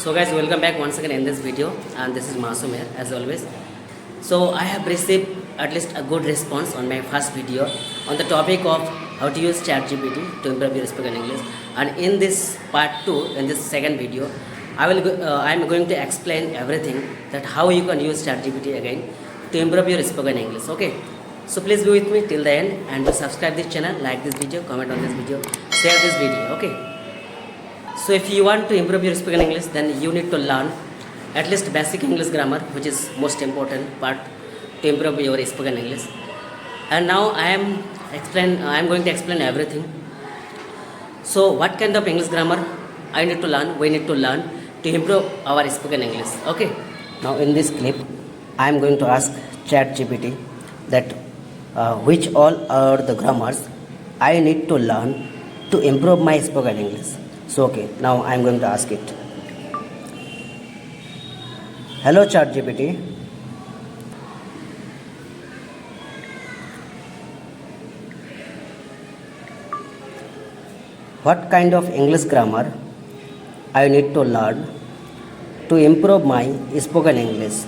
So guys, welcome back once again in this video, and this is Masum here as always. So I have received at least a good response on my first video on the topic of how to use ChatGPT to improve your spoken English, and in this part 2, in this second video, I am going to explain everything that how you can use ChatGPT again to improve your spoken English. Okay, so please be with me till the end, and to subscribe this channel, like this video, comment on this video, share this video. Okay. So if you want to improve your spoken English, then you need to learn at least basic English grammar, which is most important part to improve your spoken English. And now I am going to explain everything. So what kind of English grammar we need to learn to improve our spoken English. Okay. Now in this clip, I am going to ask ChatGPT that which all are the grammars I need to learn to improve my spoken English. So okay, now I am going to ask it. Hello ChatGPT. What kind of English grammar I need to learn to improve my spoken English?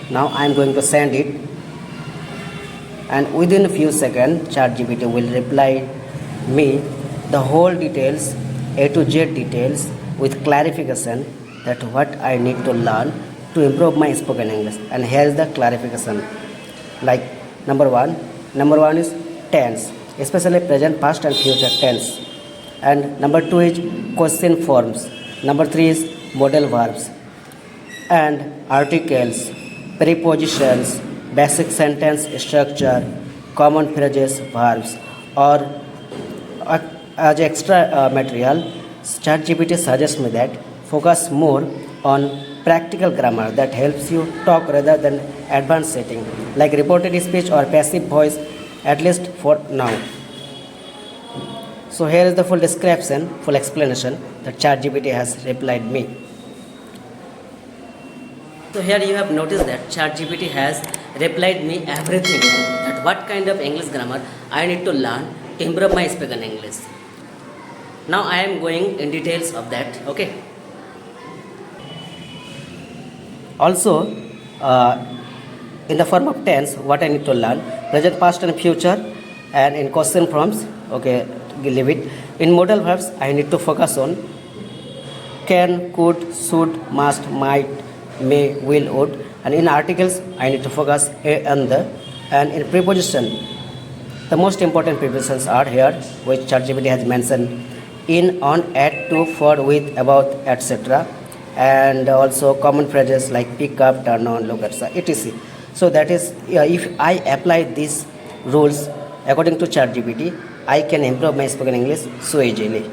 Now I am going to send it, and within a few seconds ChatGPT will reply me the whole details, A to Z details, with clarification that what I need to learn to improve my spoken English. And here is the clarification. Like number one is tense, especially present, past and future tense. And number 2 is question forms. Number 3 is modal verbs and articles, prepositions, basic sentence structure, common phrases, verbs. Or as extra material, ChatGPT suggests me that focus more on practical grammar that helps you talk rather than advanced setting like reported speech or passive voice, at least for now. So here is the full description, full explanation that ChatGPT has replied me. So here you have noticed that ChatGPT has replied me everything, that what kind of English grammar I need to learn to improve my spoken English. Now I am going in details of that. Okay. Also, in the form of tense, what I need to learn: present, past, and future, and in question forms. Okay, leave it. In modal verbs, I need to focus on can, could, should, must, might, may, will, would, and in articles, I need to focus a and the, and in preposition, the most important prepositions are here, which ChatGPT has mentioned: in, on, at, to, for, with, about, etc. And also common phrases like pick up, turn on, look at, etc. So that is, if I apply these rules according to ChatGPT, I can improve my spoken English so easily.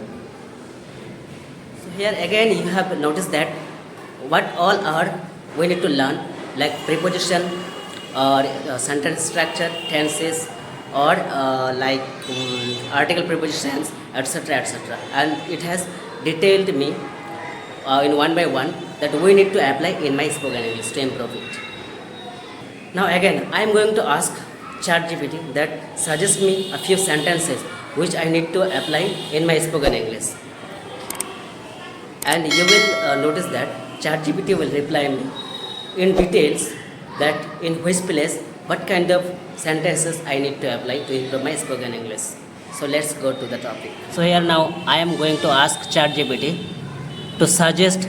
So here again you have noticed that what all are we need to learn, like preposition or sentence structure, tenses, or article prepositions, etc., etc. And it has detailed me in one by one that we need to apply in my spoken English to improve it. Now again I am going to ask ChatGPT that suggest me a few sentences which I need to apply in my spoken English. And you will notice that ChatGPT will reply me in details that in which place what kind of sentences I need to apply to improve my spoken English. So let's go to the topic. So here now I am going to ask ChatGPT to suggest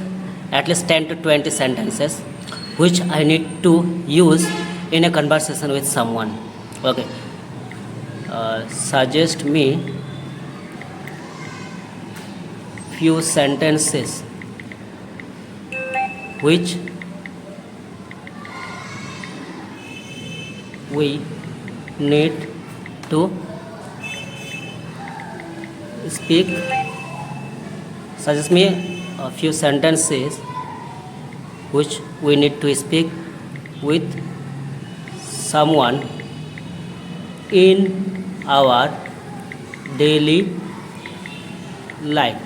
at least 10 to 20 sentences which I need to use in a conversation with someone. Okay. Suggest me few sentences which we need to speak. Suggest me a few sentences which we need to speak with someone in our daily life.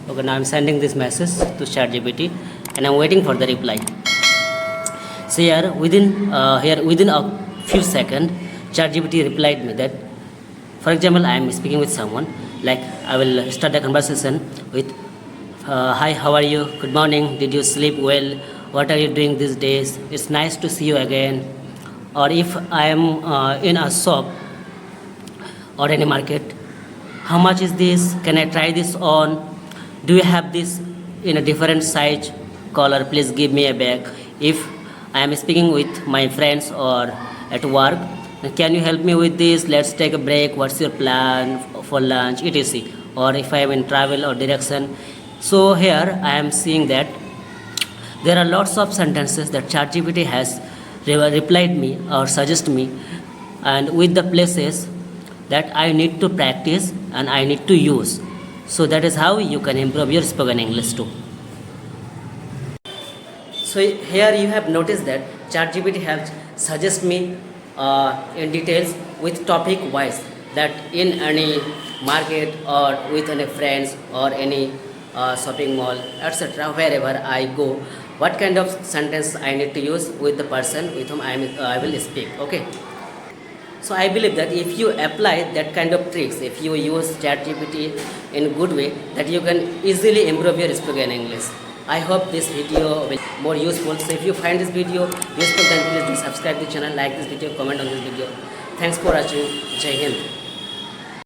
Okay, now I'm sending this message to ChatGPT and I'm waiting for the reply. So here within a few seconds, ChatGPT replied me that, for example, I am speaking with someone. Like I will start the conversation with, "Hi, how are you? Good morning. Did you sleep well? What are you doing these days? It's nice to see you again." Or if I am in a shop or any market, "How much is this? Can I try this on? Do you have this in a different size color? Please give me a bag." If I am speaking with my friends or at work, "Can you help me with this? Let's take a break. What's your plan for lunch?" etc. Or if I am in travel or direction. So here I am seeing that there are lots of sentences that ChatGPT has replied me or suggest me, and with the places that I need to practice and I need to use. So that is how you can improve your spoken English too. So here you have noticed that ChatGPT has suggest me in details with topic wise, that in any market or with any friends or any shopping mall, etc., wherever I go, what kind of sentence I need to use with the person with whom I will speak. Okay. So I believe that if you apply that kind of tricks, if you use ChatGPT in good way, that you can easily improve your spoken English. I hope this video will be more useful. So if you find this video useful, then please do subscribe the channel, like this video, comment on this video. Thanks for watching. Jai Hind.